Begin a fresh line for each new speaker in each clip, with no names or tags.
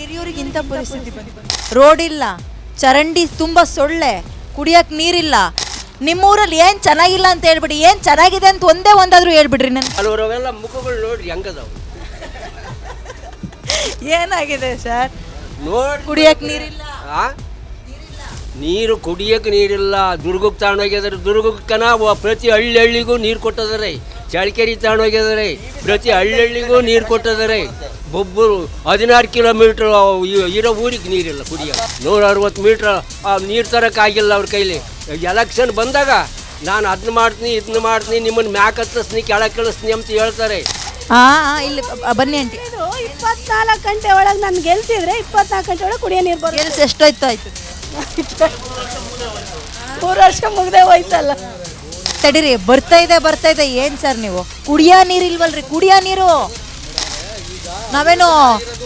ಹಿರಿಯೂರಿಗೆ ಇಂಥ ಪರಿಸ್ಥಿತಿ ಬಂದಿದೆ. ರೋಡ್ ಇಲ್ಲ, ಚರಂಡಿ ತುಂಬ ಸೊಳ್ಳೆ, ಕುಡಿಯೋಕೆ ನೀರಿಲ್ಲ. ನಿಮ್ಮೂರಲ್ಲಿ ಏನು ಚೆನ್ನಾಗಿಲ್ಲ ಅಂತ ಹೇಳ್ಬಿಡಿ, ಏನು ಚೆನ್ನಾಗಿದೆ ಅಂತ ಒಂದಾದ್ರೂ ಹೇಳ್ಬಿಡ್ರಿ ನನಗೆ.
ಅವೆಲ್ಲ ಮುಖಗಳು ನೋಡ್ರಿ ಹೆಂಗದಾವು.
ಏನಾಗಿದೆ ಸರ್?
ನೋಡಿ
ಕುಡಿಯೋಕೆ ನೀರಿಲ್ಲ,
ನೀರು ಕುಡಿಯೋಕೆ ನೀರಿಲ್ಲ. ದುರ್ಗಕ್ಕೆ ತಗೊಂಡೋಗಿದಾರೆ. ದುರ್ಗಕ್ಕನ ಪ್ರತಿ ಹಳ್ಳಿಗೂ ನೀರು ಕೊಟ್ಟಿದ್ದಾರೆ. ಚಳ್ಳಕೆರೆ ತಗೊಂಡೋಗಿದ್ದಾರೆ. ಪ್ರತಿ ಹಳ್ಳಿಗೂ ನೀರು ಕೊಟ್ಟಿದ್ದಾರೆ. ಒಬ್ಬರು 16 ಕಿಲೋಮೀಟ್ರ್ ಇರೋ ಊರಿಗೆ ನೀರಿಲ್ಲ ಕುಡಿಯೋಕೆ. 160 ಮೀಟ್ರ್ ನೀರು ತರೋಕ್ಕಾಗಿಲ್ಲ ಅವ್ರ ಕೈಲಿ. ಎಲೆಕ್ಷನ್ ಬಂದಾಗ ನಾನು ಅದನ್ನ ಮಾಡ್ತೀನಿ ಇದನ್ನ ಮಾಡ್ತೀನಿ, ನಿಮ್ಮನ್ನು ಮ್ಯಾಕ್ ಹತ್ತಿಸ್ತೀನಿ ಕೆಳಗೆ ಕಳಿಸ್ತೀನಿ ಅಂತ ಹೇಳ್ತಾರೆ.
ಇಲ್ಲಿ ಬನ್ನಿ ಆಂಟಿ.
24 ಗಂಟೆ ಒಳಗೆ ನಾನು ಗೆಲ್ಸಿದ್ರೆ 24 ಗಂಟೆ ಒಳಗೆ ಕುಡಿಯೋ ನೀರು ಬರುತ್ತೆ.
ಗೆಲ್ಸಿ ಎಷ್ಟೋಯ್ತು ಆಯ್ತು?
3 ವರ್ಷ ಮುಗ್ದೆ ಹೋಯ್ತಲ್ಲ.
ತಡೀರಿ, ಬರ್ತಾ ಇದೆ. ಏನು ಸರ್ ನೀವು ಕುಡಿಯೋ ನೀರು ಇಲ್ವಲ್ರಿ? ಕುಡಿಯೋ ನೀರು ನಾವೇನು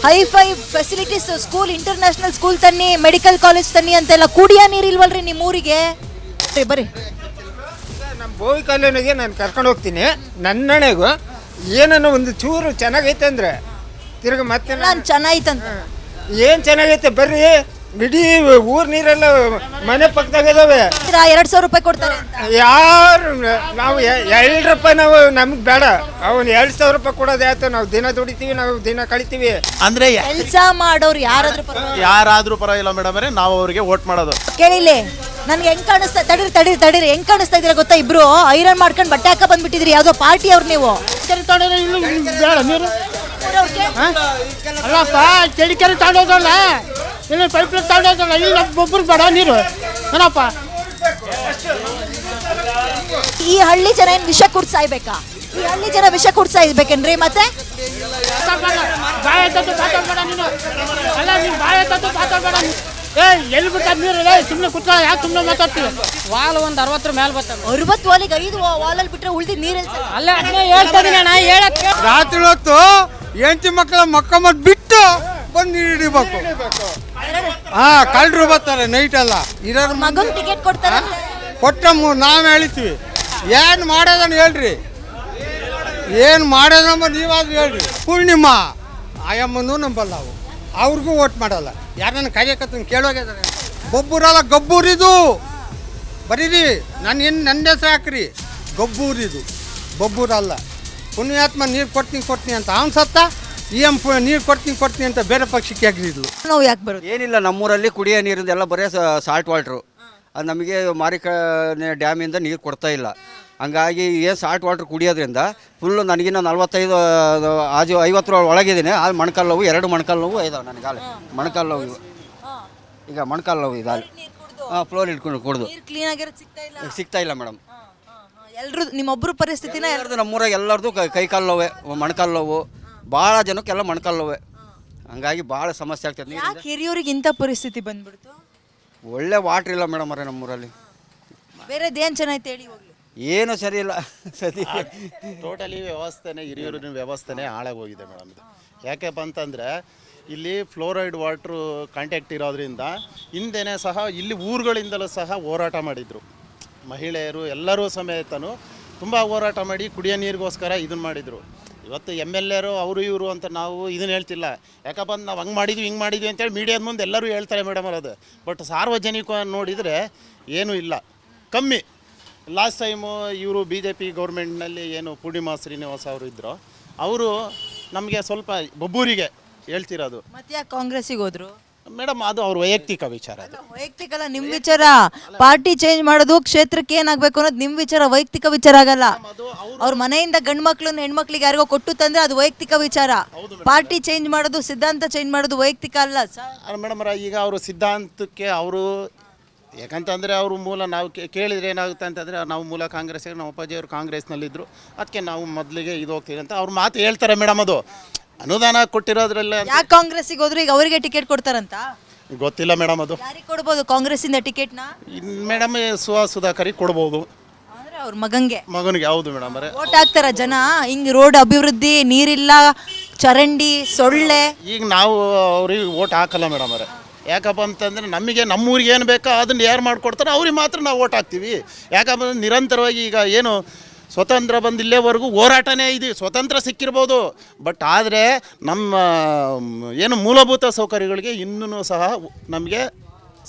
hi fi facilities school, international school ತನ್ನಿ, ಮೆಡಿಕಲ್ ಕಾಲೇಜ್ ತನ್ನಿ ಅಂತೆಲ್ಲ ಕುಡಿಯೋ ನೀರು ಇಲ್ವಲ್ರಿ ನಿಮ್ಮೂರಿಗೆ? ಬರ್ರಿ,
ನಮ್ಮ ಬೋವಿ ಕಾಲೋನಿಗೆ ನಾನು ಕರ್ಕೊಂಡು ಹೋಗ್ತೀನಿ. ನನ್ನಣೆಗೂ ಏನೋ ಒಂದು ಚೂರು ಚೆನ್ನಾಗೈತೆ ಅಂದರೆ ತಿರ್ಗಿ ಮತ್ತೆ
ನಾನು ಚೆನ್ನಾಗಿತ್ತಂತ.
ಏನು ಚೆನ್ನಾಗೈತೆ ಬರ್ರಿ, ಇಡೀ ಊರ್ ನೀರೆಲ್ಲ ಮನೆ ಪಕ್ಕದಾಗ ಇದಾವೆ.
2,000 ರೂಪಾಯಿ ಕೊಡ್ತಾರೆ.
ಯಾರು ನಾವು 2 ರೂಪಾಯಿ ನಾವು ನಮ್ಗೆ ಬೇಡ. ಅವ್ನು 2,000 ರೂಪಾಯಿ ಕೊಡೋದು ಆಯ್ತು. ನಾವು ದಿನ ದುಡಿತೀವಿ, ನಾವು ದಿನ ಕಳಿತೀವಿ.
ಅಂದ್ರೆ
ಕೆಲಸ ಮಾಡೋರು ಯಾರಾದ್ರೂ
ಪರವಾಗಿಲ್ಲ ಮೇಡಮ್, ನಾವು ಅವ್ರಿಗೆ ವೋಟ್ ಮಾಡೋದು.
ಕೇಳಿಲಿ, ನನ್ಗೆ ಹೆಂಗ್ ಕಾಣಿಸ್ತಾ, ತಡೀರಿ ಹೆಂಗ್ ಕಾಣಿಸ್ತಾ ಇದ್ದೀರಾ ಗೊತ್ತಾ? ಇಬ್ರು ಐರನ್ ಮಾಡ್ಕೊಂಡು ಬಟ್ಟೆ ಹಾಕ ಬಂದ್ಬಿಟ್ಟಿದ್ರಿ. ಯಾವ್ದೋ ಪಾರ್ಟಿ ಅವ್ರು ನೀವು.
ಬೇಡ ನೀರು ಅಲ್ಲಪ್ಪ, ಚಳಿಕೆರೆ ತಗೊಂಡೋದಲ್ಲ, ಇಲ್ಲಿ ಪೈಪ್ ತಗೊಂಡೋದಲ್ಲ, ಇಲ್ಲಿ ಒಬ್ಬರು ಬೇಡ ನೀರು ಏನಪ್ಪ.
ಈ ಹಳ್ಳಿ ಜನ ಏನ್ ವಿಷ ಕುಡ್ಸಾಯ್ಬೇಕಾ? ಈ ಹಳ್ಳಿ ಜನ ವಿಷ ಕುಡ್ಸಾಯ್ಬೇಕೇನ್ರಿ? ಮತ್ತೆ
ಬಾಯ ತದ್ದು ಮಾತಾಡ್ಬೇಡ ನೀನು. ಅಲ್ಲ ನೀನು ಬಾಯ ತದ್ದು ಮಾತಾಡ್ಬೇಡ. ಎಲ್ಲಿ ಬಿಟ್ಟ ನೀರು? ಸುಮ್ಮನೆ ಕುತ್ತ, ಯಾಕೆ ಸುಮ್ಮನೆ ಮಾತಾಡ್ತೀವಿ?
ವಾಲ್ ಒಂದು 60 ಮೇಲೆ ಬರ್ತದೆ.
60 ವಾಲಿಗೆ 5 ವಾಲಲ್ಲಿ ಬಿಟ್ರೆ ಉಳಿದಿ ನೀರಲ್ಲಿ
ಅಲ್ಲ ಹೇಳ್ತಾ ಇದೀನಿ ಅಣ್ಣ, ಹೇಳಕ್ಕೆ.
ರಾತ್ರಿ ಹೊತ್ತು ಹೆಂಡತಿ ಮಕ್ಕಳ ಮಕ್ಕಮ್ಮದ್ ಬಿಟ್ಟು ಬಂದು ನೀರು ಹಿಡಿಬೇಕು. ಕಳ್ಳರು ಬರ್ತಾರೆ ನೈಟ್ ಎಲ್ಲ. ಇರೋರು
ಮಗನ್ ಟಿಕೆಟ್ ಕೊಡ್ತಾರೆ.
ಕೊಟ್ಟ ನಾವು ಹೇಳ್ತೀವಿ. ಏನು ಮಾಡೋದನ್ನ ಹೇಳ್ರಿ, ಏನು ಮಾಡೋದಮ್ಮ ನೀವಾದ್ರೂ ಹೇಳ್ರಿ. ಪೂರ್ಣಿಮಾ ಆಯಮ್ಮನೂ ನಂಬಲ್ಲ, ಅವ್ರಿಗೂ ಓಟ್ ಮಾಡಲ್ಲ. ಯಾರನ್ನ ಕಾರ್ಯಕರ್ತನ ಕೇಳೋಗಿದ್ದಾರೆ. ಗೊಬ್ಬೂರಲ್ಲ, ಗಬ್ಬೂರಿದು ಬರೀರಿ. ನನ್ನ ಹೆಸರು ಹಾಕ್ರಿ, ಗಬ್ಬೂರಿದು, ಬೊಬ್ಬೂರಲ್ಲ. ಪುಣ್ಯಾತ್ಮ ನೀರು ಕೊಡ್ತೀನಿ ಅಂತ ಅವ್ನು ಸತ್ತ. ನೀರು ಕೊಡ್ತೀನಿ ಅಂತ ಬೇರೆ ಪಕ್ಷಕ್ಕೆ ಹಾಕಿದ್ಲು.
ನಾವು ಯಾಕೆ ಬರೋದು?
ಏನಿಲ್ಲ, ನಮ್ಮೂರಲ್ಲಿ ಕುಡಿಯೋ ನೀರಿಂದೆಲ್ಲ ಬರೀ ಸಾಲ್ಟ್ ವಾಟ್ರು. ಅದು ನಮಗೆ ಮಾರಿಕಣೆ ಡ್ಯಾಮಿಂದ ನೀರು ಕೊಡ್ತಾ ಇಲ್ಲ. ಹಂಗಾಗಿ ಏನು ಸಾಲ್ಟ್ ವಾಟ್ರ್ ಕುಡಿಯೋದ್ರಿಂದ ಫುಲ್ಲು ನನಗಿನ್ನ 45 50 ಒಳಗಿದ್ದೀನಿ. ಅದು ಮೊಣಕಾಲು ನೋವು, 2 ಮೊಣಕಾಲು ನೋವು ಇದಾವೆ ನನಗಾಲ. ಮೊಣಕಾಲು ನೋವು ಇವು, ಈಗ ಮೊಣಕಾಲು ನೋವು ಇದಾವೆ. ಫ್ಲೋರ್ ಇಟ್ಕೊಂಡು ಕುಡಿದು ಸಿಗ್ತಾ ಇಲ್ಲ ಮೇಡಮ್.
ಎಲ್ಲರೂ ನಿಮ್ಮೊಬ್ಬರು ಪರಿಸ್ಥಿತಿನ
ಎಲ್ಲರದು ನಮ್ಮೂರಾಗ ಎಲ್ಲರದು ಕೈಕಾಲು ನೋವೆ, ಮೊಣಕಾಲು ನೋವು. ಭಾಳ ಜನಕ್ಕೆಲ್ಲ ಮೊಣಕಾಲು ನೋವೆ. ಹಂಗಾಗಿ ಭಾಳ ಸಮಸ್ಯೆ ಆಗ್ತದೆ.
ಯಾಕೆ ಹಿರಿಯೂರಿಗೆ ಇಂಥ ಪರಿಸ್ಥಿತಿ ಬಂದ್ಬಿಡ್ತು?
ಒಳ್ಳೆ ವಾಟ್ರ್ ಇಲ್ಲ ಮೇಡಮ್ ಅವರೇ ನಮ್ಮೂರಲ್ಲಿ.
ಬೇರೆದೇನು ಚೆನ್ನಾಯ್ತು ಹೇಳಿ ಹೋಗ್ಲಿ.
ಏನು ಸರಿ ಇಲ್ಲ ಸರಿ.
ಟೋಟಲಿ ಹಿರಿಯೂರಿನ ವ್ಯವಸ್ಥೆನೇ ಹಾಳಾಗೋಗಿದೆ ಮೇಡಮ್. ಇದು ಯಾಕೆಪ್ಪ ಅಂತಂದರೆ ಇಲ್ಲಿ ಫ್ಲೋರೈಡ್ ವಾಟ್ರು ಕಾಂಟ್ಯಾಕ್ಟ್ ಇರೋದ್ರಿಂದ ಹಿಂದೆನೇ ಸಹ ಇಲ್ಲಿ ಊರುಗಳಿಂದಲೂ ಸಹ ಹೋರಾಟ ಮಾಡಿದರು. ಮಹಿಳೆಯರು ಎಲ್ಲರೂ ಸಮೇತನೂ ತುಂಬ ಹೋರಾಟ ಮಾಡಿ ಕುಡಿಯೋ ನೀರಿಗೋಸ್ಕರ ಇದನ್ನು ಮಾಡಿದರು. ಇವತ್ತು MLAರು ಅವರು ಇವರು ಅಂತ ನಾವು ಇದನ್ನು ಹೇಳ್ತಿಲ್ಲ. ಯಾಕಪ್ಪ ಅಂತ ನಾವು ಹಂಗೆ ಮಾಡಿದ್ವಿ ಹಿಂಗೆ ಮಾಡಿದ್ವಿ ಅಂತೇಳಿ ಮೀಡಿಯಾದ ಮುಂದೆ ಎಲ್ಲರೂ ಹೇಳ್ತಾರೆ ಮೇಡಮ್ ಅದು. ಬಟ್ ಸಾರ್ವಜನಿಕ ನೋಡಿದರೆ ಏನೂ ಇಲ್ಲ, ಕಮ್ಮಿ. ಲಾಸ್ಟ್ ಟೈಮು ಇವರು BJP ಗೌರ್ಮೆಂಟ್ನಲ್ಲಿ ಏನು ಪೂರ್ಣಿಮಾ ಶ್ರೀನಿವಾಸ್ ಅವರು ಇದ್ದರು, ಅವರು ನಮಗೆ ಸ್ವಲ್ಪ ಬೊಬ್ಬೂರಿಗೆ ಹೇಳ್ತಿರೋದು.
ಮತ್ತೆ ಯಾಕೆ ಕಾಂಗ್ರೆಸ್ಸಿಗೆ ಹೋದ್ರು
ಮೇಡಮ್? ಅದು ಅವ್ರ ವೈಯಕ್ತಿಕ ವಿಚಾರ. ಅದು
ವೈಯಕ್ತಿಕ ಅಲ್ಲ, ನಿಮ್ಮ ವಿಚಾರ. ಪಾರ್ಟಿ ಚೇಂಜ್ ಮಾಡೋದು, ಕ್ಷೇತ್ರಕ್ಕೆ ಏನಾಗಬೇಕು ಅನ್ನೋದು ನಿಮ್ಮ ವಿಚಾರ, ವೈಯಕ್ತಿಕ ವಿಚಾರ ಆಗಲ್ಲ. ಅವ್ರ ಮನೆಯಿಂದ ಗಂಡು ಮಕ್ಳನ್ನ ಹೆಣ್ಮಕ್ಳಿಗೆ ಯಾರಿಗೋ ಕೊಟ್ಟು ತಂದ್ರೆ ಅದು ವೈಯಕ್ತಿಕ ವಿಚಾರ. ಪಾರ್ಟಿ ಚೇಂಜ್ ಮಾಡೋದು, ಸಿದ್ಧಾಂತ ಚೇಂಜ್ ಮಾಡೋದು ವೈಯಕ್ತಿಕ ಅಲ್ಲ
ಮೇಡಮ್. ಈಗ ಅವರು ಸಿದ್ಧಾಂತಕ್ಕೆ ಅವರು, ಯಾಕಂತಂದರೆ ಅವರು ಮೂಲ ನಾವು ಕೇಳಿದರೆ ಏನಾಗುತ್ತೆ ಅಂತಂದರೆ, ನಾವು ಮೂಲ ಕಾಂಗ್ರೆಸ್ಸಿಗೆ, ನಮ್ಮ ಅಪ್ಪಾಜಿಯವರು ಕಾಂಗ್ರೆಸ್ನಲ್ಲಿದ್ದರು, ಅದಕ್ಕೆ ನಾವು ಮೊದಲಿಗೆ ಇದು ಹೋಗ್ತೀವಿ ಅಂತ ಅವ್ರು ಮಾತು ಹೇಳ್ತಾರೆ ಮೇಡಮ್. ಅದು ಅನುದಾನ ಕೊಟ್ಟಿರೋದ್ರಲ್ಲ.
ಯಾಕೆ ಕಾಂಗ್ರೆಸ್ಸಿಗೆ ಹೋದ್ರು? ಈಗ ಅವರಿಗೆ ಟಿಕೆಟ್ ಕೊಡ್ತಾರಂತ
ಗೊತ್ತಿಲ್ಲ ಮೇಡಮ್. ಅದು
ಯಾರಿಗೆ ಕೊಡ್ಬೋದು ಕಾಂಗ್ರೆಸ್ಸಿಂದ ಟಿಕೆಟ್ನ?
ಮೇಡಮ್ ಸುಧಾಕರಿಗೆ ಕೊಡ್ಬೋದು,
ಅಂದ್ರೆ ಅವ್ರ ಮಗನಿಗೆ.
ಹೌದು ಮೇಡಮ್.
ವೋಟ್ ಹಾಕ್ತಾರ ಜನ? ಹಿಂಗೆ ರೋಡ್ ಅಭಿವೃದ್ಧಿ, ನೀರಿಲ್ಲ, ಚರಂಡಿ, ಸೊಳ್ಳೆ.
ಈಗ ನಾವು ಅವ್ರಿಗೆ ವೋಟ್ ಹಾಕಲ್ಲ ಮೇಡಮ್ ಅವರೇ. ಯಾಕಪ್ಪ ಅಂತಂದರೆ ನಮಗೆ ನಮ್ಮೂರಿಗೆ ಏನು ಬೇಕೋ ಅದನ್ನು ಯಾರು ಮಾಡಿಕೊಡ್ತಾರೋ ಅವ್ರಿಗೆ ಮಾತ್ರ ನಾವು ವೋಟ್ ಹಾಕ್ತೀವಿ. ಯಾಕಂದ್ರೆ ನಿರಂತರವಾಗಿ ಈಗ ಏನು ಸ್ವತಂತ್ರ ಬಂದು ಇಲ್ಲೇವರೆಗೂ ಹೋರಾಟನೇ ಇದೆ. ಸ್ವತಂತ್ರ ಸಿಕ್ಕಿರ್ಬೋದು, ಬಟ್ ಆದರೆ ನಮ್ಮ ಏನು ಮೂಲಭೂತ ಸೌಕರ್ಯಗಳಿಗೆ ಇನ್ನೂ ಸಹ ನಮಗೆ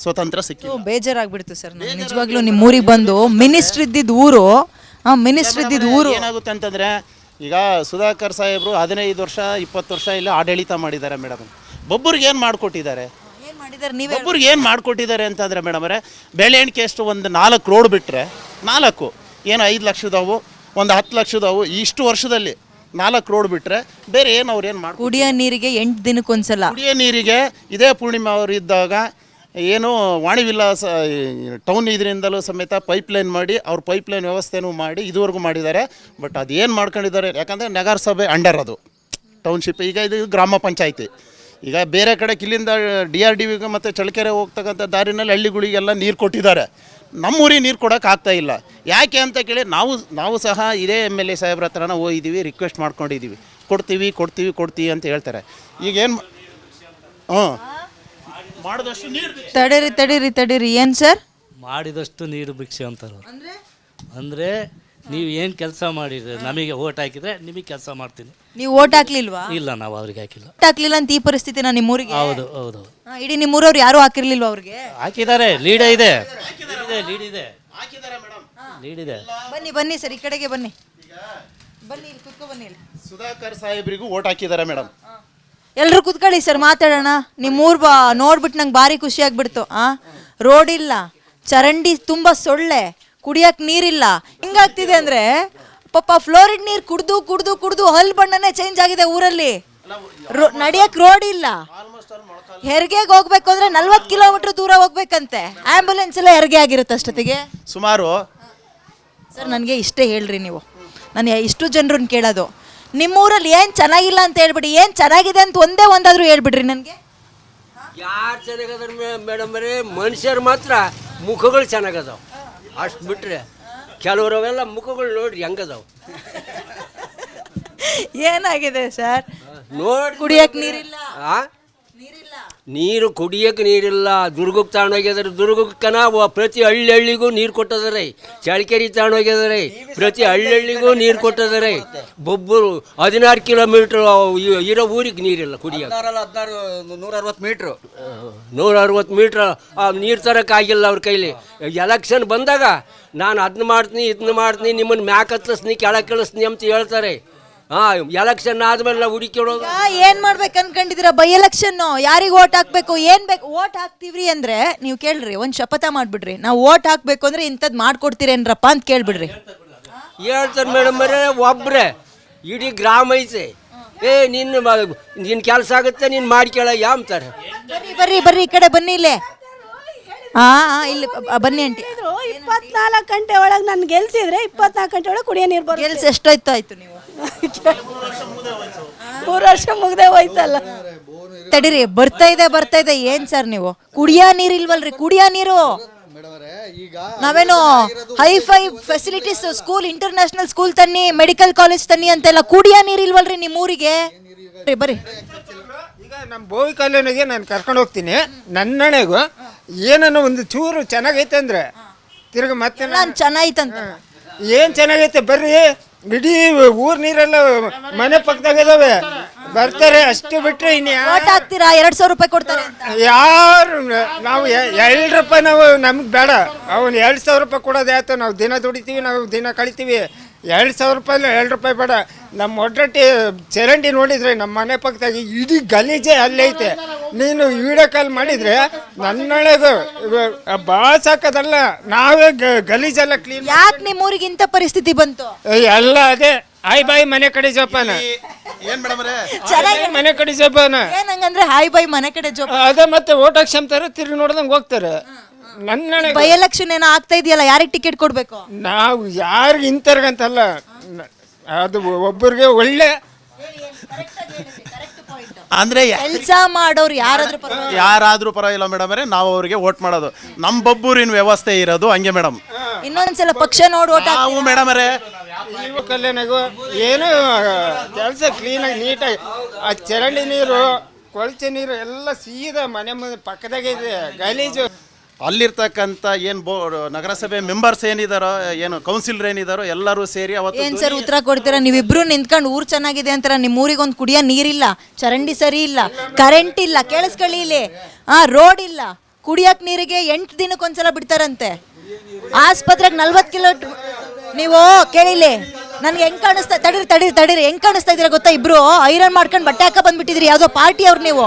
ಸ್ವತಂತ್ರ ಸಿಕ್ಕಿಲ್ಲ.
ಬೇಜಾರಾಗ್ಬಿಡ್ತು ಸರ್ ನಾನು ನಿಜವಾಗ್ಲೂ ನಿಮ್ಮ ಊರಿಗೆ ಬಂದು ಮಿನಿಸ್ಟ್ರ್ ಇದ್ದಿದ್ದು ಊರು ಮಿನಿಸ್ಟ್ರ್ ಇದ್ದಿದ್ದು ಊರು
ಏನಾಗುತ್ತೆ ಅಂತಂದರೆ, ಈಗ ಸುಧಾಕರ್ ಸಾಹೇಬರು 15 ವರ್ಷ 20 ವರ್ಷ ಇಲ್ಲಿ ಆಡಳಿತ ಮಾಡಿದ್ದಾರೆ ಮೇಡಮ್. ಬೊಬ್ಬರಿಗೆ ಏನು ಮಾಡಿಕೊಟ್ಟಿದ್ದಾರೆ,
ಏನು ಮಾಡಿದ್ದಾರೆ ನೀವೇ
ಒಬ್ಬರಿಗೆ ಏನು ಮಾಡಿಕೊಟ್ಟಿದ್ದಾರೆ ಅಂತಂದರೆ ಮೇಡಮ್ ಅವರೇ, ಬೆಳೆಯಣಿಕೆ ಎಷ್ಟು ಒಂದು 4 ರೋಡ್ ಬಿಟ್ಟರೆ 4 ಏನು 5 ಲಕ್ಷದವು, ಒಂದು 10 ಲಕ್ಷದವು, ಇಷ್ಟು ವರ್ಷದಲ್ಲಿ 4 ರೋಡ್ ಬಿಟ್ಟರೆ ಬೇರೆ ಏನು ಅವ್ರು ಏನು ಮಾಡಿ.
ಕುಡಿಯೋ ನೀರಿಗೆ 8 ದಿನಕ್ಕೊಂದ್ಸಲ
ಕುಡಿಯೋ ನೀರಿಗೆ ಇದೇ ಪೂರ್ಣಿಮಾ ಅವರು ಇದ್ದಾಗ ಏನು ವಾಣಿವಿಲಾಸ ಟೌನ್ ಇದರಿಂದಲೂ ಸಮೇತ ಪೈಪ್ಲೈನ್ ಮಾಡಿ ಅವ್ರ ಪೈಪ್ಲೈನ್ ವ್ಯವಸ್ಥೆನೂ ಮಾಡಿ ಇದುವರೆಗೂ ಮಾಡಿದ್ದಾರೆ. ಬಟ್ ಅದು ಏನು ಮಾಡ್ಕೊಂಡಿದ್ದಾರೆ, ಯಾಕಂದರೆ ನಗರಸಭೆ ಅಂಡರ್ ಅದು ಟೌನ್ಶಿಪ್. ಈಗ ಇದು ಗ್ರಾಮ ಪಂಚಾಯಿತಿ. ಈಗ ಬೇರೆ ಕಡೆ ಇಲ್ಲಿಂದ DRDವಿಗೆ ಮತ್ತು ಚಳ್ಳಕೆರೆ ಹೋಗ್ತಕ್ಕಂಥ ದಾರಿನಲ್ಲಿ ಹಳ್ಳಿಗಳಿಗೆಲ್ಲ ನೀರು ಕೊಟ್ಟಿದ್ದಾರೆ. ನಮ್ಮೂರಿಗೆ ನೀರು ಕೊಡೋಕೆ ಆಗ್ತಾಯಿಲ್ಲ. ಯಾಕೆ ಅಂತ ಕೇಳಿ ನಾವು ಸಹ ಇದೇ MLA ಸಾಹೇಬ್ರ ಹತ್ರನ ಹೋಗಿದ್ದೀವಿ, ರಿಕ್ವೆಸ್ಟ್ ಮಾಡ್ಕೊಂಡಿದ್ದೀವಿ, ಕೊಡ್ತೀವಿ ಅಂತ ಹೇಳ್ತಾರೆ. ಈಗೇನು ಮಾಡಿದಷ್ಟು ನೀರು
ತಡೀರಿ ಏನು ಸರ್
ಮಾಡಿದಷ್ಟು ನೀರು ಭಿಕ್ಷೆ ಅಂತಾರೆ. ಅಂದರೆ ನೀವು ಏನು ಕೆಲಸ ಮಾಡಿದ್ರೆ ನಮಗೆ ಓಟ್ ಹಾಕಿದ್ರೆ ನಿಮಗೆ ಕೆಲಸ ಮಾಡ್ತೀನಿ.
ನೀವು ಓಟ್ ಹಾಕ್ಲಿಲ್ವಾ?
ಇಲ್ಲ, ನಾವು ಅವ್ರಿಗೆ ಹಾಕಿಲ್ಲ.
ಓಟ್ ಹಾಕ್ಲಿಲ್ಲ ಅಂತ ಈ ಪರಿಸ್ಥಿತಿನ ನಿಮ್ಮೂರಿಗೆ?
ಹೌದು ಹೌದು.
ಇಡೀ ನಿಮ್ಮೂರವ್ರು ಯಾರು ಹಾಕಿರ್ಲಿಲ್ವಾ ಅವ್ರಿಗೆ?
ಹಾಕಿದ್ದಾರೆ, ಲೀಡ್ ಇದೆ.
ಬನ್ನಿ ಸರ್, ಈ ಕಡೆಗೆ ಬನ್ನಿ ಇಲ್ಲಿ ಕುತ್ಕೊ ಬನ್ನಿ ಇಲ್ಲಿ.
ಸುಧಾಕರ್ ಸಾಹೇಬ್ರಿಗೂ ಓಟ್ ಹಾಕಿದ್ದಾರೆ ಮೇಡಮ್.
ಎಲ್ಲರೂ ಕುತ್ಕೊಳ್ಳಿ ಸರ್, ಮಾತಾಡೋಣ. ನಿಮ್ಮೂರು ನೋಡ್ಬಿಟ್ಟು ನಂಗೆ ಭಾರಿ ಖುಷಿ ಆಗ್ಬಿಡ್ತು. ರೋಡ್ ಇಲ್ಲ, ಚರಂಡಿ ತುಂಬ ಸೊಳ್ಳೆ, ಕುಡಿಯಕ್ಕೆ ನೀರಿಲ್ಲ. ಹಿಂಗಾಗ್ತಿದೆ ಅಂದರೆ ಪಾಪ ಫ್ಲೋರಿಡ್ ನೀರು ಕುಡ್ದು ಹಲ್ಲು ಬಣ್ಣನೇ ಚೇಂಜ್ ಆಗಿದೆ ಊರಲ್ಲಿ. ನಡಿಯಕ್ಕೆ ರೋಡ್ ಇಲ್ಲ. ಹೆರಿಗೆಗೆ ಹೋಗ್ಬೇಕು ಅಂದರೆ 40 ಕಿಲೋಮೀಟರ್ ದೂರ ಹೋಗ್ಬೇಕಂತೆ. ಆ್ಯಂಬುಲೆನ್ಸ್ ಎಲ್ಲ ಹೆರಿಗೆ ಆಗಿರುತ್ತೆ ಅಷ್ಟೊತ್ತಿಗೆ
ಸುಮಾರು.
ಸರ್ ನನಗೆ ಇಷ್ಟೇ ಹೇಳ್ರಿ ನೀವು, ನಾನು ಇಷ್ಟು ಜನರನ್ನ ಕೇಳೋದು, ನಿಮ್ಮೂರಲ್ಲಿ ಏನು ಚೆನ್ನಾಗಿಲ್ಲ ಅಂತ ಹೇಳ್ಬಿಡಿ, ಏನು ಚೆನ್ನಾಗಿದೆ ಅಂತ ಒಂದಾದರೂ ಹೇಳ್ಬಿಡ್ರಿ ನನಗೆ.
ಯಾರು ಚೆನ್ನಾಗದ್ರ ಮೇಡಮ್ ರೇ, ಮನುಷ್ಯರು ಮಾತ್ರ ಮುಖಗಳು ಚೆನ್ನಾಗದಾವ, ಅಷ್ಟು ಬಿಟ್ರೆ ಕೆಲವರವೆಲ್ಲ ಮುಖಗಳು ನೋಡ್ರಿ ಹೆಂಗದಾವ.
ಏನಾಗಿದೆ ಸರ್?
ನೋಡಿ
ಕುಡಿಯಕ್ಕೆ ನೀರಿಲ್ಲ,
ನೀರು ಕುಡಿಯಕ್ಕೆ ನೀರಿಲ್ಲ. ದುರ್ಗಕ್ಕೆ ತಗೊಂಡೋಗಿದಾರೆ, ದುರ್ಗಕ್ಕನ ಪ್ರತಿ ಹಳ್ಳಿಗೂ ನೀರು ಕೊಟ್ಟಿದ್ದಾರೆ. ಚಳ್ಳಕೆರೆ ತಗೊಂಡೋಗಿದ್ದಾರೆ, ಪ್ರತಿ ಹಳ್ಳಿಗೂ ನೀರು ಕೊಟ್ಟಿದ್ದಾರೆ. ಬೊಬ್ಬರು 16 ಕಿಲೋಮೀಟ್ರ್ ಇರೋ ಊರಿಗೆ ನೀರಿಲ್ಲ ಕುಡಿಯೋಕೆ. 160 ಮೀಟ್ರ್ ನೀರು ತರೋಕ್ಕಾಗಿಲ್ಲ ಅವ್ರ ಕೈಲಿ. ಎಲೆಕ್ಷನ್ ಬಂದಾಗ ನಾನು ಅದನ್ನ ಮಾಡ್ತೀನಿ ಇದನ್ನ ಮಾಡ್ತೀನಿ, ನಿಮ್ಮನ್ನು ಮ್ಯಾಕ್ ಹತ್ತಿಸ್ನಿ ಕೆಳಗೆ ಕಳಿಸ್ತೀನಿ ಅಂತ ಹೇಳ್ತಾರೆ. ಎಲೆಕ್ಷನ್ ಆದ್ಮೇಲೆ ಹುಡುಕಿಡೋದು.
ಏನ್ ಮಾಡ್ಬೇಕು ಅನ್ಕೊಂಡಿದ್ದೀರಾ? ಬೈ ಎಲೆಕ್ಷನ್ ಯಾರಿಗೆ ಓಟ್ ಹಾಕ್ಬೇಕು, ಏನ್ ಬೇಕು? ಓಟ್ ಹಾಕ್ತಿವ್ರಿ ಅಂದ್ರೆ ನೀವು ಕೇಳ್ರಿ, ಒಂದ್ ಶಪಥ ಮಾಡ್ಬಿಡ್ರಿ, ನಾವು ಓಟ್ ಹಾಕ್ಬೇಕು ಅಂದ್ರೆ ಇಂಥದ್ ಮಾಡ್ಕೊಡ್ತೀರೇನ್ರಪ್ಪ ಅಂತ ಕೇಳ್ಬಿಡ್ರಿ.
ಹೇಳ್ತಾರೆ ಮೇಡಮ್ ಅವರೇ, ಒಬ್ರೆ ಇಡೀ ಗ್ರಾಮ ಐತೆ, ನಿನ್ನ ಕೆಲಸ ಆಗುತ್ತೆ ನೀನು ಮಾಡ್ಕೇಳ ಅಂತಾರೆ.
ಬರ್ರಿ ಈ ಕಡೆ ಬನ್ನಿ, ಇಲ್ಲೇ ಇಲ್ಲಿ ಬನ್ನಿ ಆಂಟಿ.
24 ಗಂಟೆ ಒಳಗೆ ನಾನು ಗೆಲ್ಸಿದ್ರೆ 24 ಗಂಟೆ ಒಳಗೆ ಕುಡಿಯೋ ನೀರು ಬರುತ್ತೆ.
ಗೆಲ್ಸ್ ಎಷ್ಟಾಯ್ತು ನೀವು?
3 ವರ್ಷ ಮುಗ್ದೆ ಹೋಯ್ತಲ್ಲ.
ತಡೀರಿ, ಬರ್ತಾ ಇದೆ ಏನ್ ಸರ್ ನೀವು? ಕುಡಿಯೋ ನೀರು ಇಲ್ವಲ್ರಿ? ಕುಡಿಯೋ ನೀರು ನಾವೇನು hi-fi facilities school, international school ತನ್ನಿ, ಮೆಡಿಕಲ್ ಕಾಲೇಜ್ ತನ್ನಿ ಅಂತೆಲ್ಲ, ಕುಡಿಯೋ ನೀರು ಇಲ್ವಲ್ರಿ ನಿಮ್ಮ ಊರಿಗೆ? ಬರ್ರಿ.
ಈಗ ನಮ್ಮ ಬೋವಿ ಕಾಲೋನಿಗೆ ನಾನು ಕರ್ಕೊಂಡು ಹೋಗ್ತೀನಿ. ನನ್ನಣೆಗೂ ಏನೋ ಒಂದು ಚೂರು ಚೆನ್ನಾಗೈತೆ ಅಂದರೆ ತಿರ್ಗಿ ಮತ್ತೆ
ನಾನು ಚೆನ್ನಾಗಿತ್ತಂತ
ಏನು ಚೆನ್ನಾಗೈತೆ ಬರ್ರಿ, ಇಡೀ ಊರ್ ನೀರೆಲ್ಲ ಮನೆ ಪಕ್ಕದಾಗ ಇದಾವೆ, ಬರ್ತಾರೆ ಅಷ್ಟು ಬಿಟ್ರೆ
ಓಟ್ ಹಾಕ್ತೀರಾ? 200 ರೂಪಾಯಿ ಕೊಡ್ತಾರೆ ಅಂತ.
ಯಾರು ನಾವು 2 ರೂಪಾಯಿ ನಾವು ನಮ್ಗೆ ಬೇಡ. ಅವನು 2,000 ರೂಪಾಯಿ ಕೊಡೋದು ಆಯ್ತು. ನಾವು ದಿನ ದುಡಿತೀವಿ, ನಾವು ದಿನ ಕಳಿತೀವಿ. 2,000 ರೂಪಾಯಿ 2 ರೂಪಾಯಿ ಬೇಡ. ನಮ್ಮ ಒಡ್ರಟ್ಟಿ ಚರಂಡಿ ನೋಡಿದ್ರೆ ನಮ್ಮ ಮನೆ ಪಕ್ಕದಾಗಿ ಇಡೀ ಗಲೀಜೆ ಅಲ್ಲೈತೆ. ನೀನು ವಿಡಿಯೋ ಕಾಲ್ ಮಾಡಿದ್ರೆ ನನ್ನೊಳಗೆ ಭಾಳ ಸಾಕೋದಲ್ಲ, ನಾವೇ ಗಲೀಜೆಲ್ಲ ಕ್ಲೀನ್.
ಯಾಕೆ ನಿಮ್ಮ ಊರಿಗೆ ಇಂಥ ಪರಿಸ್ಥಿತಿ ಬಂತು?
ಎಲ್ಲ ಅದೇ ಹಾಯ್ ಬಾಯ್ ಮನೆ ಕಡೆ ಜೋಪಾನ,
ಏನು ಮೇಡಮ್ ಅವರೇ,
ಚೆನ್ನಾಗಿ
ಮನೆ ಕಡೆ ಜೋಪಾನ.
ಏನಂಗಂದ್ರೆ ಹಾಯ್ ಬಾಯ್ ಮನೆ ಕಡೆ ಜೋಪಾನ.
ಅದೇ ಮತ್ತೆ ಓಟ್ ಹಾಕ್ಸಂತಾರೆ, ತಿರ್ಗಿ ನೋಡ್ದಂಗೆ ಹೋಗ್ತಾರೆ. ನನ್ನ
ಬೈ ಎಲೆಕ್ಷನ್ ಏನೋ ಆಗ್ತಾ ಇದೆಯಲ್ಲ, ಯಾರಿಗೆ ಟಿಕೆಟ್ ಕೊಡ್ಬೇಕು?
ನಾವು ಯಾರಿಗೆ ಇಂತರ್ಗಂತಲ್ಲ, ಅದು ಒಬ್ಬರಿಗೆ ಒಳ್ಳೆ
ಅಂದರೆ
ಕೆಲಸ ಮಾಡೋರು
ಯಾರಾದರೂ ಪರವಾಗಿಲ್ಲ ಮೇಡಮ್ ಅವರೇ, ನಾವು ಅವರಿಗೆ ಓಟ್ ಮಾಡೋದು. ನಮ್ಮ ಬೊಬ್ಬೂರಿನ ವ್ಯವಸ್ಥೆ ಇರೋದು ಹಂಗೆ ಮೇಡಮ್.
ಇನ್ನೊಂದ್ಸಲ ಪಕ್ಷ ನೋಡಿ ಓಟ್
ನಾವು ಮೇಡಮ್ ಅವರೇ
ಕಲ್ಯಾಣಗೂ ಏನು ಕೆಲಸ ಕ್ಲೀನಾಗಿ ನೀಟಾಗಿ, ಆ ಚರಂಡಿ ನೀರು ಕೊಳಚೆ ನೀರು ಎಲ್ಲ ಸೀದಾ ಮನೆ ಮುಂದೆ ಪಕ್ಕದಾಗೆ ಇದೆ. ಗಲೀಜು
ಅಲ್ಲಿರ್ತಕ್ಕಂಥ ಏನು ನಗರಸಭೆ ಮೆಂಬರ್ಸ್ ಏನಿದಾರೋ ಏನು ಕೌನ್ಸಿಲರ್ ಏನಿದಾರೋ ಎಲ್ಲರೂ ಸೇರಿ ಅವತ್ತು
ಏನ್ ಸರ್ ಉತ್ತರ ಕೊಡ್ತೀರಾ? ನೀವಿಬ್ರು ನಿಂತ್ಕೊಂಡು ಊರ್ ಚೆನ್ನಾಗಿದೆ ಅಂತಾರ, ನಿಮ್ಮ ಊರಿಗೆ ಒಂದು ಕುಡಿಯೋ ನೀರಿಲ್ಲ, ಚರಂಡಿ ಸರಿ ಇಲ್ಲ, ಕರೆಂಟ್ ಇಲ್ಲ, ಕೇಳಿಸ್ಕೊಳ್ಳಿ ಇಲ್ಲಿ, ರೋಡ್ ಇಲ್ಲ, ಕುಡಿಯಕ್ ನೀರಿಗೆ 8 ದಿನಕ್ಕೊಂದ್ಸಲ ಬಿಡ್ತಾರಂತೆ. ಆಸ್ಪತ್ರೆಗೆ 40 ಕಿಲೋ ನೀವು ಕೇಳಿಲಿ, ನನ್ಗೆ ಹೆಂಗ್ ಕಾಣಿಸ್ತಾ ತಡೀರಿ ಹೆಂಗ್ ಕಾಣಿಸ್ತಾ ಇದೀರ ಗೊತ್ತಾ? ಇಬ್ರು ಐರನ್ ಮಾಡ್ಕೊಂಡು ಬಟ್ಟೆ ಹಾಕ ಬಂದ್ಬಿಟ್ಟಿದ್ರಿ, ಯಾವ್ದೋ ಪಾರ್ಟಿ ಅವ್ರು ನೀವು.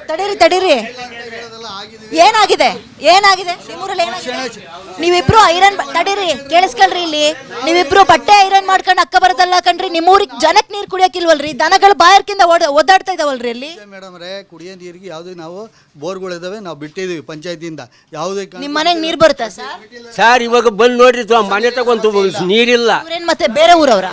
ತಡೀರಿ ಏನಾಗಿದೆ ನಿಮ್ಮೂರಲ್ಲಿ ಏನಾಗಿದೆ? ನೀವಿಬ್ರು ಐರನ್ ತಡೀರಿ, ಕೇಳಿಸ್ಕೊಳ್ರಿ ಇಲ್ಲಿ, ನೀವಿಬ್ರು ಬಟ್ಟೆ ಐರನ್ ಮಾಡ್ಕೊಂಡು ಅಕ್ಕ ಬರೋದಲ್ಲ ಕಣ್ರಿ. ನಿಮ್ಮೂರಿಗೆ ಜನಕ್ಕೆ ನೀರು ಕುಡಿಯೋಕಿಲ್ವಲ್ರಿ? ದನಗಳು ಬಾಯರ್ಕಿಂದ ಒದ್ದಾಡ್ತಾ ಇದಾವಲ್ರಿ ಅಲ್ಲಿ.
ಮೇಡಮ್ ರೇ, ಕುಡಿಯೋ ನೀರಿಗೆ ಯಾವುದೇ ನಾವು ಬೋರ್ಗಳಿದಾವೆ, ನಾವು ಬಿಟ್ಟಿದ್ದೀವಿ ಪಂಚಾಯತಿಯಿಂದ. ಯಾವುದೇ
ನಿಮ್ಮ ಮನೆಗೆ ನೀರು ಬರುತ್ತಾ ಸರ್?
ಸರ್ ಇವಾಗ ಬಂದು ನೋಡ್ರಿ, ಮನೆ ತಗೊಂತು ನೀರಿಲ್ಲ.
ಇವ್ರೇನ್ ಮತ್ತೆ ಬೇರೆ ಊರವ್ರ?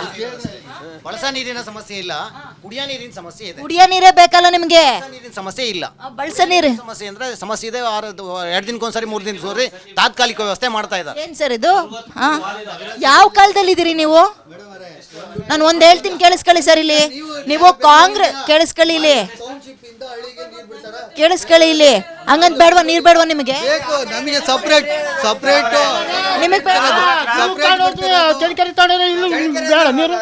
ಬಳಸ ನೀರಿನ ಸಮಸ್ಯೆ ಇಲ್ಲ, ಕುಡಿಯ ನೀರಿನ ಸಮಸ್ಯೆ ಇದೆ.
ಕುಡಿಯೋ ನೀರೇ ಬೇಕಲ್ಲ ನಿಮ್ಗೆ?
ನೀರಿನ ಸಮಸ್ಯೆ ಇಲ್ಲ.
ಬಳಸ ನೀರು
ಸಮಸ್ಯೆ ಅಂದ್ರೆ ಸಮಸ್ಯೆ ಇದೆ. 2 ದಿನಕ್ಕೊಂದ್ಸರಿ 3 ದಿನಕ್ಕೊಂದ್ಸರಿ ತಾತ್ಕಾಲಿಕ ವ್ಯವಸ್ಥೆ ಮಾಡ್ತಾ ಇದ್ದಾರೆ.
ಏನ್ ಸರ್ ಇದು? ಯಾವ ಕಾಲದಲ್ಲಿ ಇದೀರಿ ನೀವು? ನಾನು ಒಂದ್ ಹೇಳ್ತೀನಿ ಕೇಳಿಸ್ಕೊಳ್ಳಿ ಸರ್. ಇಲ್ಲಿ ನೀವು ಕಾಂಗ್ರೆಸ್ ಕೇಳಿಸ್ಕೊಳ್ಳಿ ಇಲ್ಲಿ, ಹಂಗಂತ ಬೇಡವಾ? ನೀರ್ ಬೇಡವಾ ನಿಮಗೆ?
ನಮಗೆ ಸಪ್ರೇಟ್
ನಿಮಗೆ
ಚಳಿಕೆರೆ ತಗೊಂಡ್ರೆ ಇನ್ನು ಬೇಡ ನೀರು.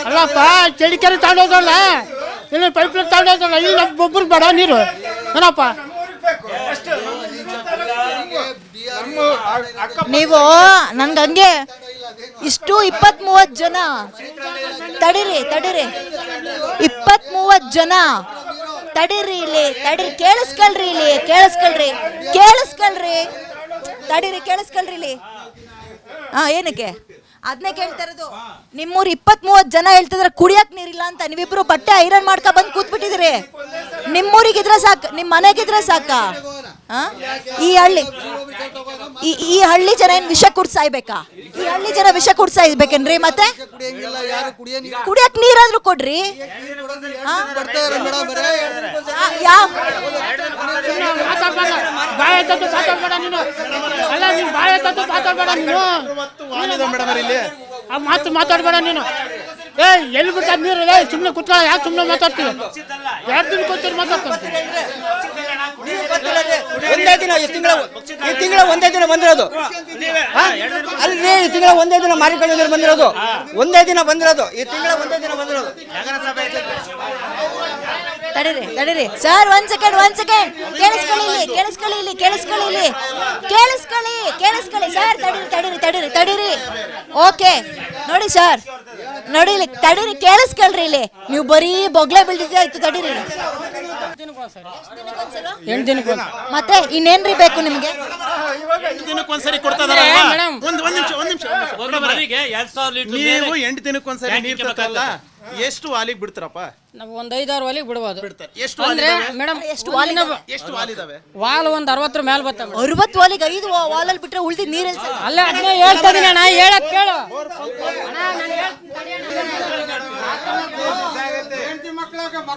ಅಲ್ಲಪ್ಪ, ಚಳಿಕೆರೆ ತಗೊಂಡೋದಲ್ಲ, ಇಲ್ಲಿ ಪೈಪ್ ಲೈನ್ ತಗೊಂಡೋದಲ್ಲ, ಇಲ್ಲಿ ಒಬ್ಬರು ಬೇಡ ನೀರು ಏನಪ್ಪ?
ನೀವು ನನ್ಗೆ ಹಂಗೆ ಇಷ್ಟು 20-30 ಜನ ತಡೀರಿ 20-30 ಜನ ತಡೀರಿ ಇಲ್ಲಿ, ಕೇಳಿಸ್ಕೊಳ್ರಿ ಇಲ್ಲಿ. ಏನಕ್ಕೆ ಅದನ್ನೇ ಕೇಳ್ತಾ ಇರೋದು. ನಿಮ್ಮೂರು 20-30 ಜನ ಹೇಳ್ತಿದ್ರೆ ಕುಡಿಯಕ್ ನೀರಿಲ್ಲ ಅಂತ. ನೀವಿಬ್ರು ಬಟ್ಟೆ ಐರನ್ ಮಾಡ್ಕೊ ಬಂದು ಕೂತ್ಬಿಟ್ಟಿದಿರಿ. ನಿಮ್ಮೂರಿಗಿದ್ರೆ ಸಾಕು, ನಿಮ್ಮ ಮನೆಗಿದ್ರೆ ಸಾಕ? ಈ ಹಳ್ಳಿ ಜನ ಏನ್ ವಿಷ ಕುಡ್ಸಾಯ್ಬೇಕಾ? ಈ ಹಳ್ಳಿ ಜನ ವಿಷ ಕುಡ್ಸಾಯ್ಬೇಕೇನ್ರಿ? ಮತ್ತೆ ಕುಡಿಯಕ್ ನೀರಾದ್ರೂ ಕೊಡ್ರಿ.
ಮಾತಾಡ್ಬೇಡ ನೀನು. ಎಲ್ಲಿ ಬಿಡ್ತಾ ನೀರು? ಸುಮ್ಮನೆ ಕುತ್ಕ, ಯಾಕೆ ಸುಮ್ಮನೆ ಮಾತಾಡ್ತೀವಿ? 2 ದಿನಕ್ಕೊಂದ್ಸರಿ ಮಾತಾಡ್ತೀನಿ.
ಒಂದೇ ದಿನ ಈ ತಿಂಗಳ ಒಂದೇ ದಿನ ಬಂದಿರೋದು ಅಲ್ರಿ. ಈ ತಿಂಗಳ ಒಂದೇ ದಿನ ಮಾರಿಕೊಂಡು ಬಂದಿರೋದು, ಒಂದೇ ದಿನ ಬಂದಿರೋದು, ಈ ತಿಂಗಳ ಒಂದೇ ದಿನ ಬಂದಿರೋದು.
ತಡೀರಿ ಸರ್, ಒಂದ್ ಸೆಕೆಂಡ್ ಕೇಳಿಸ್ಕೊಳ್ಳಿ ಸರ್. ತಡೀರಿ. ಓಕೆ ನೋಡಿ ಸರ್, ನೋಡಿ ಇಲ್ಲಿ ತಡೀರಿ, ಕೇಳಿಸ್ಕೊಳ್ರಿ ಇಲ್ಲಿ. ನೀವು ಬರೀ ಬೊಗ್ಲೆ ಬೀಳ್ದಿದ್ದೆ ಆಯ್ತು. ತಡೀರಿ.
8 ದಿನಕ್ಕೆ
ಮತ್ತೆ ಇನ್ನೇನ್ರಿ ಬೇಕು ನಿಮ್ಗೆ?
ದಿನಕ್ಕೊಂದ್ಸರಿ ಕೊಡ್ತಾ ಇದಾರೆ. ಒಂದ್ ನಿಮಿಷ ನೀವು 8 ದಿನಕ್ಕೊಂದ್ಸರಿ ನೀರು ತರ್ತಲ್ಲ, ಎಷ್ಟು ವಾಲಿಗೆ ಬಿಡ್ತಾರಪ್ಪ?
ನಾವು ಒಂದು 5-6 ವಾಲಿಗೆ ಬಿಡ್ಬೋದು.
ಎಷ್ಟು
ಅಂದ್ರೆ ಮೇಡಮ್
ಎಷ್ಟು ವಾಲಿದಾವೆ?
ವಾಲ್ ಒಂದು 60 ಮೇಲೆ ಬರ್ತವೆ.
60 ವಾಲಿಗೆ 5 ವಾಲಲ್ಲಿ ಬಿಟ್ರೆ ಉಳ್ದಿದ್ ನೀರಲ್ಲಿ
ಅಲ್ಲ, ಅದನ್ನೇ ಹೇಳ್ತಾ ಇದೀನಿ ಅಣ್ಣ, ಹೇಳಕ್ ಕೇಳು.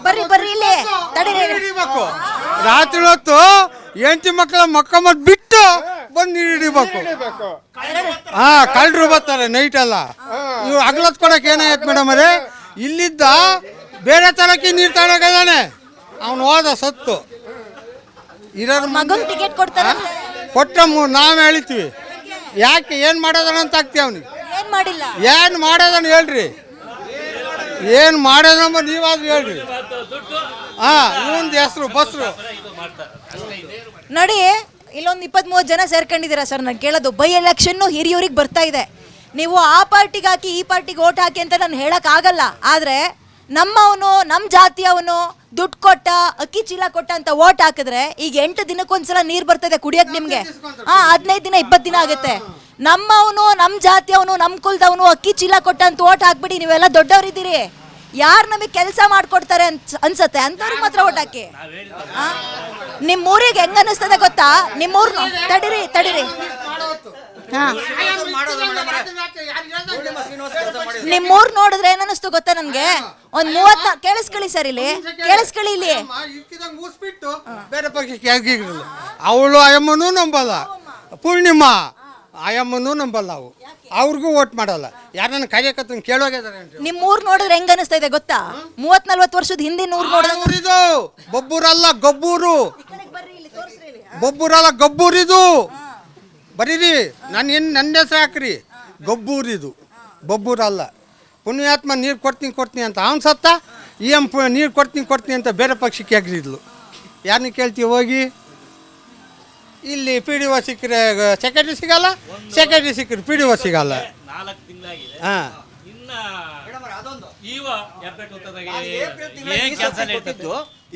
ಬರ್ರಿ ಇಲ್ಲಿ ತಡೀರಿ.
ರಾತ್ರಿ ಹೊತ್ತು 8 ಮಕ್ಕಳ ಮಕ್ಕಮ್ಮದ್ ಬಿಟ್ಟು ಬಂದು ನೀರು ಹಿಡಿಬೇಕು. ಕಳ್ಳರು ಬರ್ತಾರೆ ನೈಟ್ ಎಲ್ಲ. ಇವ್ರು ಹಗಲತ್ ಕೊಡಕ್ ಏನಾಯ್ತು ಮೇಡಮ್ ಅರೇ? ಇಲ್ಲಿದ್ದ ಬೇರೆ ತರಕ್ಕೆ ನೀರು ತಗೊಂಡಾನೆ, ಅವನು ಹೋದ ಸತ್ತು. ಇರೋರು
ಮಗನ್ ಟಿಕೆಟ್ ಕೊಡ್ತಾರೆ,
ಕೊಟ್ಟ ನಾವು ಹೇಳ್ತೀವಿ. ಯಾಕೆ ಏನು ಮಾಡೋದನ್ನ ಅಂತ ಆಗ್ತೀವಿ ಅವ್ನಿಗೆ. ಏನು ಮಾಡೋದನ್ನ ಹೇಳ್ರಿ, ಏನು ಮಾಡೋದಮ್ಮ ನೀವಾದ್ರೂ ಹೇಳ್ರಿ. ಇವೊಂದು ಹೆಸರು ಬಸ್ರು
ನೋಡಿ. ಇಲ್ಲೊಂದು 20-30 ಜನ ಸೇರ್ಕೊಂಡಿದ್ದೀರಾ ಸರ್. ನಾನು ಕೇಳೋದು, ಬೈ ಎಲೆಕ್ಷನ್ನು ಹಿರಿಯೂರಿಗೆ ಬರ್ತಾ ಇದೆ. ನೀವು ಆ ಪಾರ್ಟಿಗೆ ಹಾಕಿ ಈ ಪಾರ್ಟಿಗೆ ಓಟ್ ಹಾಕಿ ಅಂತ ನಾನು ಹೇಳಕ್ ಆಗಲ್ಲ. ಆದ್ರೆ ನಮ್ಮವನು, ನಮ್ಮ ಜಾತಿಯವನು ದುಡ್ಡು ಕೊಟ್ಟ, ಅಕ್ಕಿ ಚೀಲ ಕೊಟ್ಟ ಅಂತ ಓಟ್ ಹಾಕಿದ್ರೆ ಈಗ 8 ದಿನಕ್ಕೊಂದ್ಸಲ ನೀರು ಬರ್ತದೆ ಕುಡಿಯಕ್ ನಿಮ್ಗೆ. 15 ದಿನ 20 ದಿನ ಆಗುತ್ತೆ. ನಮ್ಮವನು, ನಮ್ಮ ಜಾತಿಯವನು, ನಮ್ಮ ಕುಲದವನು ಅಕ್ಕಿ ಚೀಲ ಕೊಟ್ಟ ಅಂತ ಓಟ್ ಹಾಕ್ಬಿಡಿ. ನೀವೆಲ್ಲ ದೊಡ್ಡವರಿದ್ದೀರಿ. ಯಾರು ನಮಗೆ ಕೆಲಸ ಮಾಡ್ಕೊಡ್ತಾರೆ ಅನ್ಸತ್ತೆ ಅಂಥವ್ರಿಗೆ ಮಾತ್ರ ಓಟ್ ಹಾಕಿ. ನಿಮ್ಮೂರಿಗೆ ಹೆಂಗ ಅನಿಸ್ತದೆ ಗೊತ್ತಾ? ನಿಮ್ಮೂರ್ ತಡೀರಿ ನಿಮ್ಮೂರ್ ನೋಡಿದ್ರೆ ಏನ್ ಅನಿಸ್ತು ಗೊತ್ತಾ ನನ್ಗೆ? ಒಂದ್ 30 ಕೇಳಿಸ್ಕೊಳ್ಳಿ ಸರ್, ಇಲ್ಲಿ ಕೇಳಿಸ್ಕೊಳ್ಳಿ ಇಲ್ಲಿ.
ಬೇರೆ ಪಕ್ಷಕ್ಕೆ ಅವಳು ಅಯ್ಯಮ್ಮನೂ ನಂಬಲ್ಲ, ಪೂರ್ಣಿಮಾ ಆಯಮ್ಮನೂ ನಂಬಲ್ಲ. ಅವ್ರಿಗೂ ಓಟ್ ಮಾಡಲ್ಲ. ಯಾರನ್ನ ಕಾರ್ಯಕರ್ತನ ಕೇಳೋಗಿದ್ದಾರೆ.
ನಿಮ್ಮೂರ್ ನೋಡಿದ್ರೆ ಹೆಂಗ ಅನಿಸ್ತಾ ಇದೆ ಗೊತ್ತಾ? 30-40 ವರ್ಷದ ಹಿಂದಿನ ಊರ್ ನೋಡಿದ್ರೆ
ಬೊಬ್ಬೂರಲ್ಲ, ಗಬ್ಬೂರು. ಬೊಬ್ಬೂರಲ್ಲ ಗಬ್ಬೂರಿದು ಬರೀರಿ ನನ್ನ ಹೆಸರು ಹಾಕ್ರಿ ಗಬ್ಬೂರಿದು ಬೊಬ್ಬೂರಲ್ಲ. ಪುಣ್ಯಾತ್ಮ ನೀರು ಕೊಡ್ತೀನಿ ಅಂತ ಅವ್ನು ಸತ್ತ, ನೀರು ಕೊಡ್ತೀನಿ ಅಂತ ಬೇರೆ ಪಕ್ಷಕ್ಕೆ ಹಾಕಿದ್ಲು. ಯಾರನ್ನ ಕೇಳ್ತೀವಿ ಹೋಗಿ? ಇಲ್ಲಿ ಪಿ ಡಿ ಒ ಸಿಕ್ಕರೆ ಸೆಕ್ರೆಟರಿ ಸಿಗಲ್ಲ, ಸೆಕ್ರೆಟರಿ ಸಿಕ್ಕರೆ ಪಿ ಡಿ ಒ ಸಿಗಲ್ಲ.
4 ತಿಂಗಳಾಗಿದೆ.
ಹಾಂ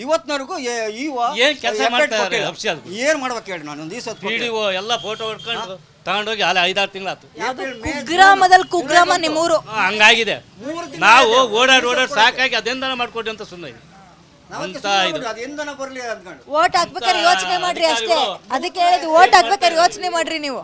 ಇವತ್ತಿನವರೆಗೂ
ಏನ್ ಕೆಲಸ ಮಾಡ್ತಾರೆ ಅಫ್ಷಿಯಲ್?
ಏನ್ ಮಾಡ್ಬೇಕು ಹೇಳಿ ನಾನು ಒಂದು ದಿವಸ
PDO ಎಲ್ಲ ಫೋಟೋ ಹೊಡ್ಕೊಂಡು ತಗೊಂಡೋಗಿ ಅಲ್ಲಿ 5-6 ತಿಂಗಳಾತು.
ಕುಗ್ರಾಮದಲ್ಲಿ ಕುಗ್ರಾಮ ನಿಮ್ಮೂರು.
ಹಂಗಾಗಿದೆ. ನಾವು ಓಡಾಡಿ ಸಾಕಾಗಿ ಅದೆಂದನ ಮಾಡ್ಕೊಡಿ ಅಂತ ಸುಮ್ಮನೆ ಅಂತ ಇದು.
ಅದೆಂದನ ಬರ್ಲಿ ಅಂದ್ಕೊಂಡು
ಓಟ್ ಹಾಕ್ಬೇಕಾದ್ರೆ ಯೋಚನೆ ಮಾಡ್ರಿ ಅಷ್ಟೇ. ಅದಕ್ಕೆ ಹೇಳಿದ್ದು ಓಟ್ ಹಾಕ್ಬೇಕಾದ್ರೆ ಯೋಚನೆ ಮಾಡ್ರಿ ನೀವು.